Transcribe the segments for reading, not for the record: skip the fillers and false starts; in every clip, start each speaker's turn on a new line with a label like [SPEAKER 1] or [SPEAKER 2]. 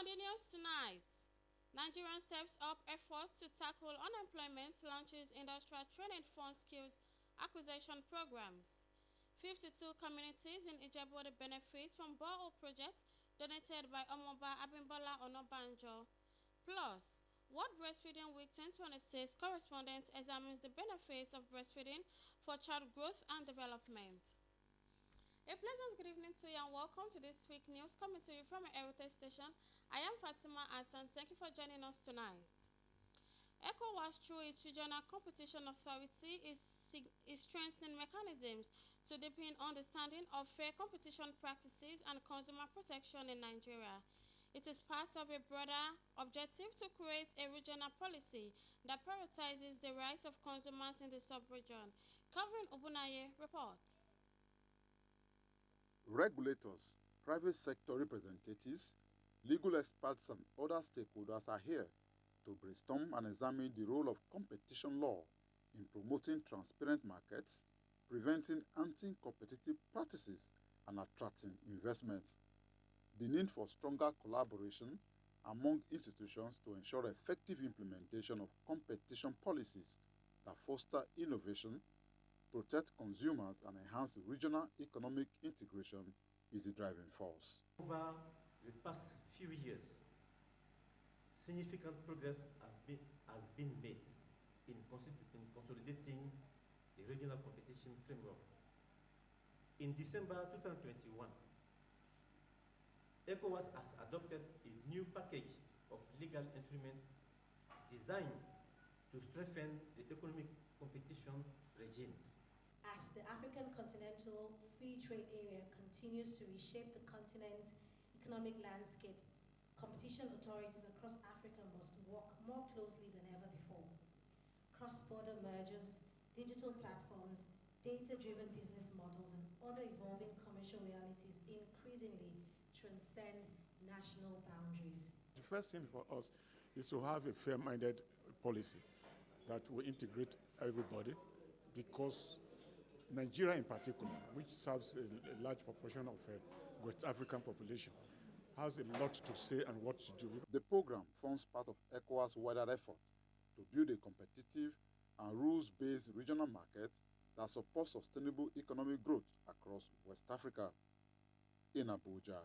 [SPEAKER 1] On the news tonight, Nigerian steps up efforts to tackle unemployment, launches industrial training fund skills acquisition programs. 52 communities in Ijebu Ode benefit from borehole projects donated by Omoba Abimbola Onabanjo. Plus, World Breastfeeding Week 2026 correspondent examines the benefits of breastfeeding for child growth and development. A pleasant good evening to you and welcome to this week news coming to you from a Heritage Station. I am Fatima Hassan. Thank you for joining us tonight. ECOWAS, through its Regional Competition Authority, is strengthening mechanisms to deepen understanding of fair competition practices and consumer protection in Nigeria. It is part of a broader objective to create a regional policy that prioritizes the rights of consumers in the sub-region. Covering Obunaye report.
[SPEAKER 2] Regulators, private sector representatives, legal experts and other stakeholders are here to brainstorm and examine the role of competition law in promoting transparent markets, preventing anti-competitive practices, and attracting investment. The need for stronger collaboration among institutions to ensure effective implementation of competition policies that foster innovation, protect consumers, and enhance regional economic integration is the driving force.
[SPEAKER 3] Over the past few years, significant progress has been made in consolidating the regional competition framework. In December 2021, ECOWAS has adopted a new package of legal instruments designed to strengthen the economic competition regime.
[SPEAKER 4] As the African Continental Free Trade Area continues to reshape the continent's economic landscape, competition authorities across Africa must work more closely than ever before. Cross-border mergers, digital platforms, data-driven business models, and other evolving commercial realities increasingly transcend national boundaries.
[SPEAKER 5] The first thing for us is to have a fair-minded policy that will integrate everybody, because Nigeria in particular, which serves a large proportion of West African population, has a lot to say and what to do.
[SPEAKER 2] The program forms part of ECOWAS' wider effort to build a competitive and rules-based regional market that supports sustainable economic growth across West Africa. In Abuja,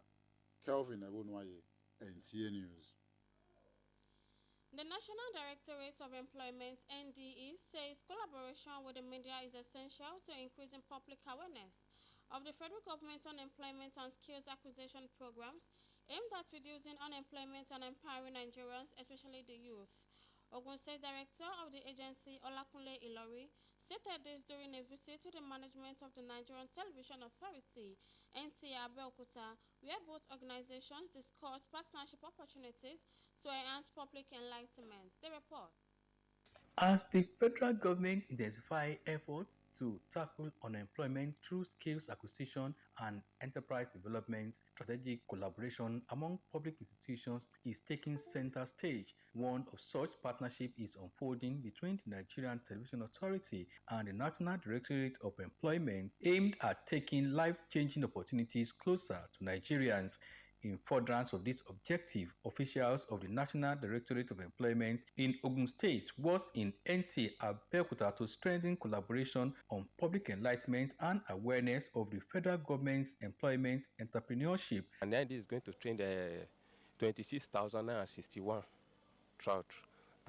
[SPEAKER 2] Kelvin Ebonwaye, NTA News.
[SPEAKER 1] The National Directorate of Employment (NDE) says collaboration with the media is essential to increasing public awareness of the federal government unemployment and skills acquisition programs aimed at reducing unemployment and empowering Nigerians, especially the youth. Ogun State Director of the agency, Olakunle Ilori, stated this during a visit to the management of the Nigerian Television Authority, Nta Ijebu Ode, where both organizations discussed partnership opportunities to enhance public enlightenment. The report.
[SPEAKER 6] As the federal government intensifies efforts to tackle unemployment through skills acquisition and enterprise development, strategic collaboration among public institutions is taking center stage. One of such partnerships is unfolding between the Nigerian Television Authority and the National Directorate of Employment, aimed at taking life-changing opportunities closer to Nigerians. In furtherance of this objective, officials of the National Directorate of Employment in Ogun State was in Nta Ijebu Ode to strengthen collaboration on public enlightenment and awareness of the federal government's employment entrepreneurship.
[SPEAKER 7] And then this is going to train the 26,061 trout.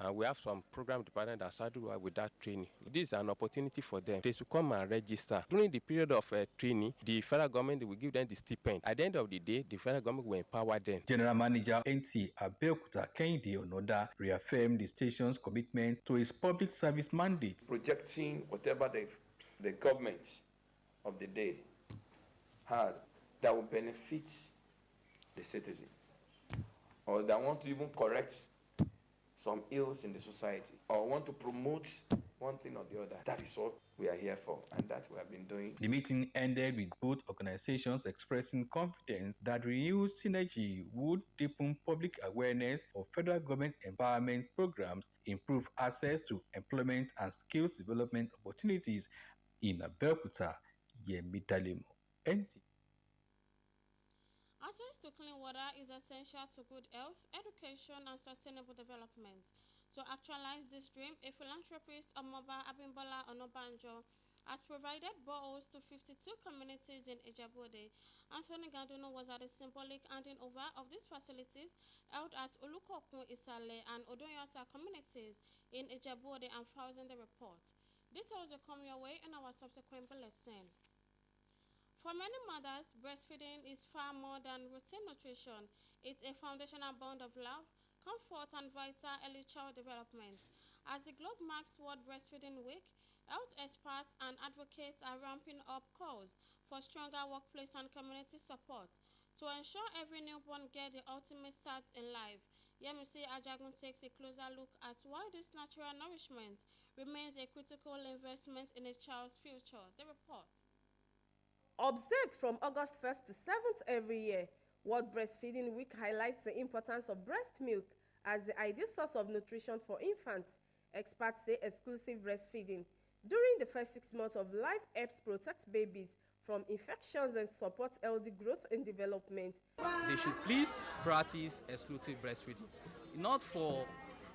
[SPEAKER 7] And we have some program department that started with that training. This is an opportunity for them. They should come and register. During the period of training, the federal government will give them the stipend. At the end of the day, the federal government will empower them.
[SPEAKER 6] General Manager Nta Ijebu Ode Kehinde Onoda reaffirmed the station's commitment to its public service mandate.
[SPEAKER 8] Projecting whatever the government of the day has that will benefit the citizens, or that want to even correct some ills in the society, or want to promote one thing or the other. That is what we are here for, and that we have been doing.
[SPEAKER 6] The meeting ended with both organizations expressing confidence that renewed synergy would deepen public awareness of federal government empowerment programs, improve access to employment and skills development opportunities in Ijebu Ode. Yemi Dalemo, NTA.
[SPEAKER 1] Access to clean water is essential to good health, education, and sustainable development. To actualize this dream, a philanthropist, Omoba Abimbola Onobanjo, has provided boreholes to 52 communities in Ijebu Ode. Anthony Gandono was at the symbolic handing over of these facilities held at Olukokun Isale and Odonyota communities in Ijebu Ode and files in the report. Details will come your way in our subsequent bulletin. For many mothers, breastfeeding is far more than routine nutrition. It's a foundational bond of love, comfort, and vital early child development. As the globe marks World Breastfeeding Week, health experts and advocates are ramping up calls for stronger workplace and community support to ensure every newborn gets the ultimate start in life. Yemisi Ajagun takes a closer look at why this natural nourishment remains a critical investment in a child's future. The report.
[SPEAKER 9] Observed from August 1st to 7th every year, World Breastfeeding Week highlights the importance of breast milk as the ideal source of nutrition for infants. Experts say exclusive breastfeeding during the first 6 months of life helps protect babies from infections and support healthy growth and development.
[SPEAKER 10] They should please practice exclusive breastfeeding. Not for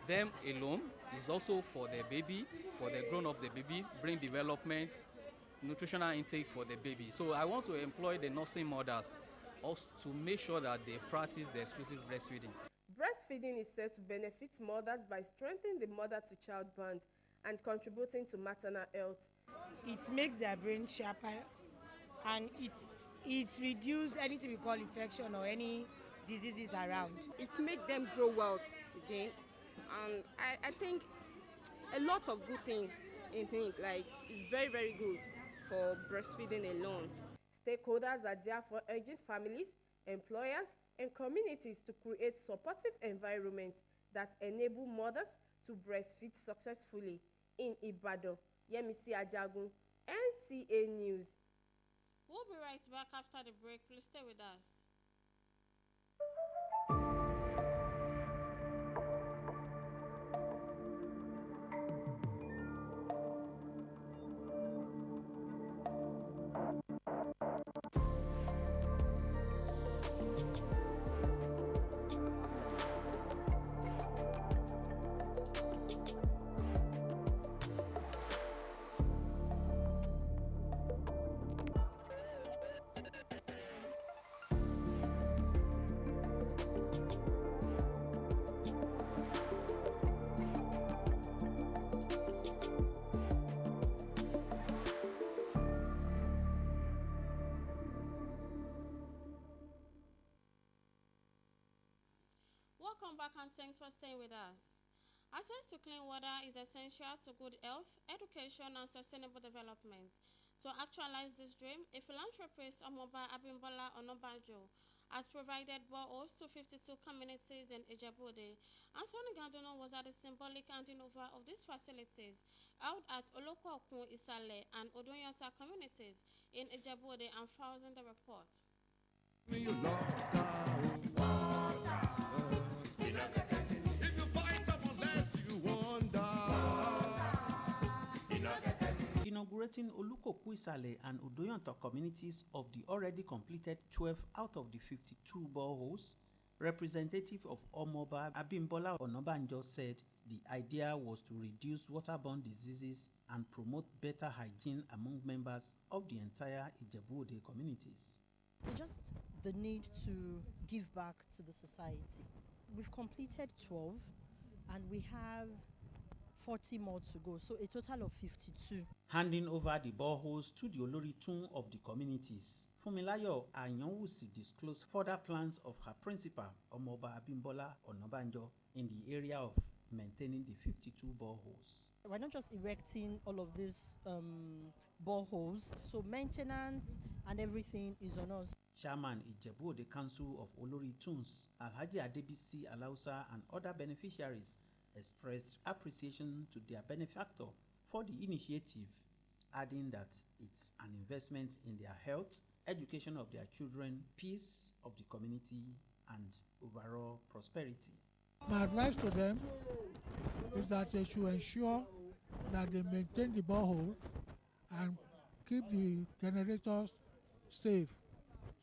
[SPEAKER 10] them alone, it's also for the baby, for the grown-up the baby, brain development, nutritional intake for the baby. So I want to employ the nursing mothers also to make sure that they practice the exclusive breastfeeding.
[SPEAKER 9] Breastfeeding is said to benefit mothers by strengthening the mother-to-child bond and contributing to maternal health.
[SPEAKER 11] It makes their brain sharper and it reduces anything we call infection or any diseases around.
[SPEAKER 12] It makes them grow well again, and I think a lot of good things in it, like it's very, very good for breastfeeding alone.
[SPEAKER 9] Stakeholders are therefore urging families, employers, and communities to create supportive environments that enable mothers to breastfeed successfully. In Ibadan, Yemisi Ajagun, NTA News.
[SPEAKER 1] We'll be right back after the break. Please stay with us. Welcome back and thanks for staying with us. Access to clean water is essential to good health, education, and sustainable development. To actualize this dream, a philanthropist, Omoba Abimbola Onobanjo, has provided boreholes to 52 communities in Ijebu Ode. Anthony Gandono was at the symbolic handing over of these facilities held at Olokokun Isale and Odonyota communities in Ijebu Ode and files in the report.
[SPEAKER 13] Inaugurating Olukoku Isale and Udoyonta communities of the already completed 12 out of the 52 boreholes, representative of Omoba Abimbola Onobanjo said the idea was to reduce waterborne diseases and promote better hygiene among members of the entire Ijebu Ode communities.
[SPEAKER 14] It's just the need to give back to the society. We've completed 12 and we have 40 more to go, so a total of 52.
[SPEAKER 13] Handing over the boreholes to the Oloritun of the communities, Fumilayo Anyanwusi disclosed further plans of her principal, Omoba Abimbola Onobanjo, in the area of maintaining the 52 boreholes.
[SPEAKER 14] We're not just erecting all of these boreholes, so maintenance and everything is on us.
[SPEAKER 13] Chairman Ijebu Ode Council of Olorituns, Alhaji Adebisi Alausa, and other beneficiaries expressed appreciation to their benefactor for the initiative, adding that it's an investment in their health, education of their children, peace of the community, and overall prosperity.
[SPEAKER 15] My advice to them is that they should ensure that they maintain the borehole and keep the generators safe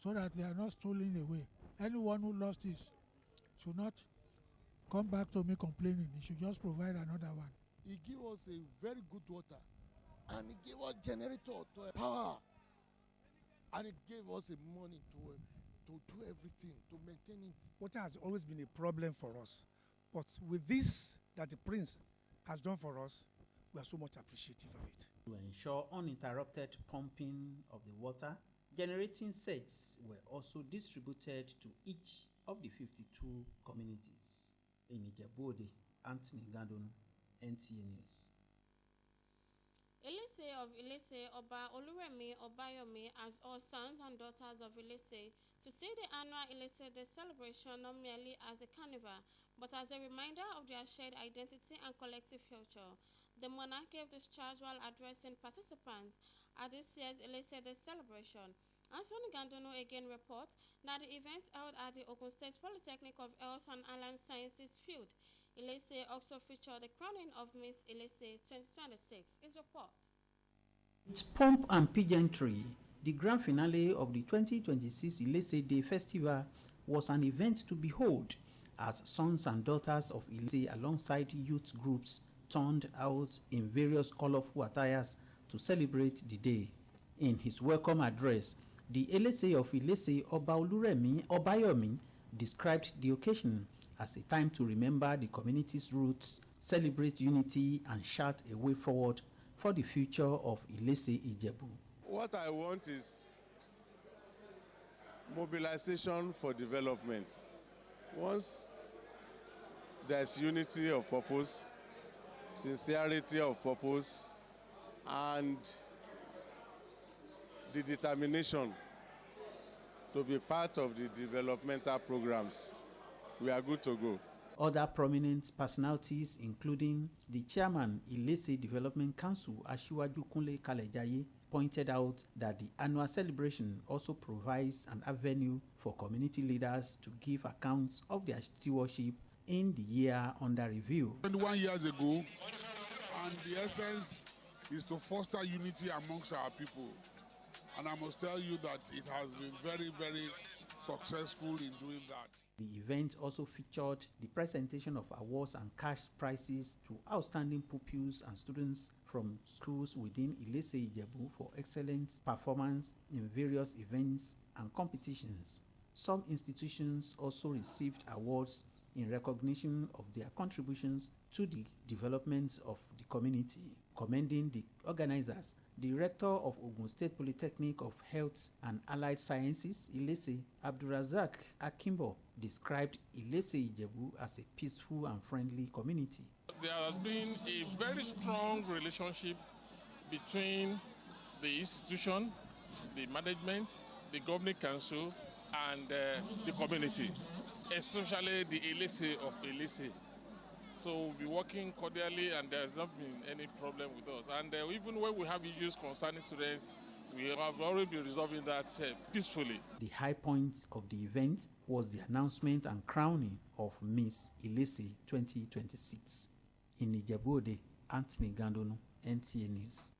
[SPEAKER 15] so that they are not stolen away. anyone who lost his should not come back to me complaining. He should just provide another one.
[SPEAKER 16] He gave us a very good water, and he gave us generator to power, and he gave us a money to do everything, to maintain it.
[SPEAKER 17] Water has always been a problem for us, but with this that the Prince has done for us, we are so much appreciative of it.
[SPEAKER 13] To ensure uninterrupted pumping of the water, generating sets were also distributed to each of the 52 communities. In Ijebu Ode, Anthony Gandon, NTA News.
[SPEAKER 1] Ilese of Ilese, Oba Oluremi Obayomi, as all sons and daughters of Ilese, to see the annual Ilese Day celebration not merely as a carnival, but as a reminder of their shared identity and collective future. The monarch gave this charge while addressing participants at this year's Ilese Day celebration. Anthony Gandono again reports that the event held at the Ogun State Polytechnic of Health and Allied Sciences field. Ilese also featured the crowning of Miss Ilese 2026. His report.
[SPEAKER 13] With pomp and pageantry, the grand finale of the 2026 Ilese Day Festival was an event to behold as sons and daughters of Ilese alongside youth groups turned out in various colorful attires to celebrate the day. In his welcome address, the Ilese of Ilese, Oba Oluremi Obayomi, described the occasion as a time to remember the community's roots, celebrate unity, and chart a way forward for the future of Ilese Ijebu.
[SPEAKER 18] What I want is mobilization for development. Once there's unity of purpose, sincerity of purpose, and the determination to be part of the developmental programs, we are good to go.
[SPEAKER 13] Other prominent personalities, including the chairman Ilese Development Council, Asiwaju Kunle Kalejaye, pointed out that the annual celebration also provides an avenue for community leaders to give accounts of their stewardship in the year under review.
[SPEAKER 19] 21 years ago, and the essence is to foster unity amongst our people. And I must tell you that it has been very, very successful in doing that.
[SPEAKER 13] The event also featured the presentation of awards and cash prizes to outstanding pupils and students from schools within Ilese Ijebu for excellent performance in various events and competitions. Some institutions also received awards in recognition of their contributions to the development of the community. Commending the organizers, the Rector of Ogun State Polytechnic of Health and Allied Sciences, Ilese, Abdulrazak Akimbo, described Ilese Ijebu as a peaceful and friendly community.
[SPEAKER 20] There has been a very strong relationship between the institution, the management, the governing council, and the community, especially the Ilese of Ilese. So we'll be working cordially, and there's not been any problem with us. And even when we have issues concerning students, we have already been resolving that peacefully.
[SPEAKER 13] The high point of the event was the announcement and crowning of Miss Ilese 2026. In Ijebu Ode, Anthony Gandono, NTA News.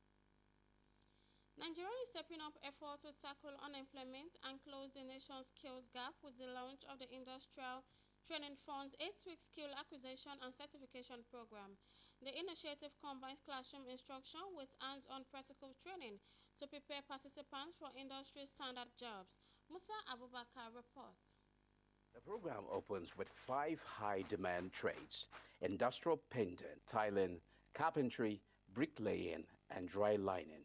[SPEAKER 1] Nigeria is stepping up efforts to tackle unemployment and close the nation's skills gap with the launch of the Industrial Training Fund's 8-week skill acquisition and certification program. The initiative combines classroom instruction with hands-on practical training to prepare participants for industry standard jobs. Musa Abubakar reports.
[SPEAKER 21] The program opens with 5 high-demand trades: industrial painting, tiling, carpentry, bricklaying, and dry lining.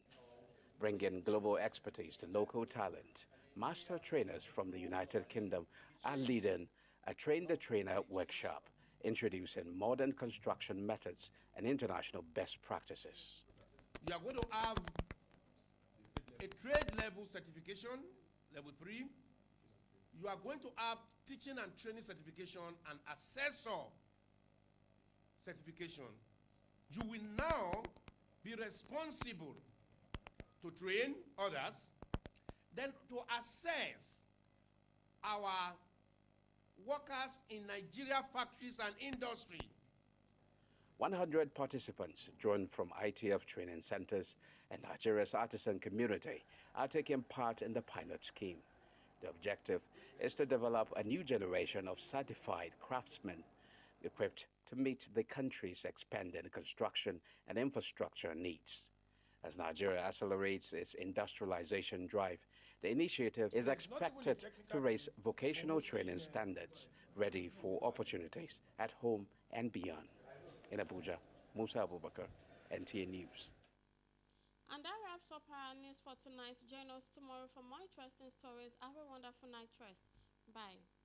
[SPEAKER 21] Bringing global expertise to local talent, master trainers from the United Kingdom are leading a train-the-trainer workshop, introducing modern construction methods and international best practices.
[SPEAKER 22] You are going to have a trade level certification, level 3. You are going to have teaching and training certification and assessor certification. You will now be responsible to train others, then to assess our workers in Nigeria factories and industry.
[SPEAKER 21] 100 participants drawn from ITF training centers and Nigeria's artisan community are taking part in the pilot scheme. The objective is to develop a new generation of certified craftsmen equipped to meet the country's expanding construction and infrastructure needs. As Nigeria accelerates its industrialization drive, the initiative is expected to raise vocational training standards ready for opportunities at home and beyond. In Abuja, Musa Abubakar, NTA News.
[SPEAKER 1] And that wraps up our news for tonight. Join us tomorrow for more interesting stories. Have a wonderful night rest. Bye.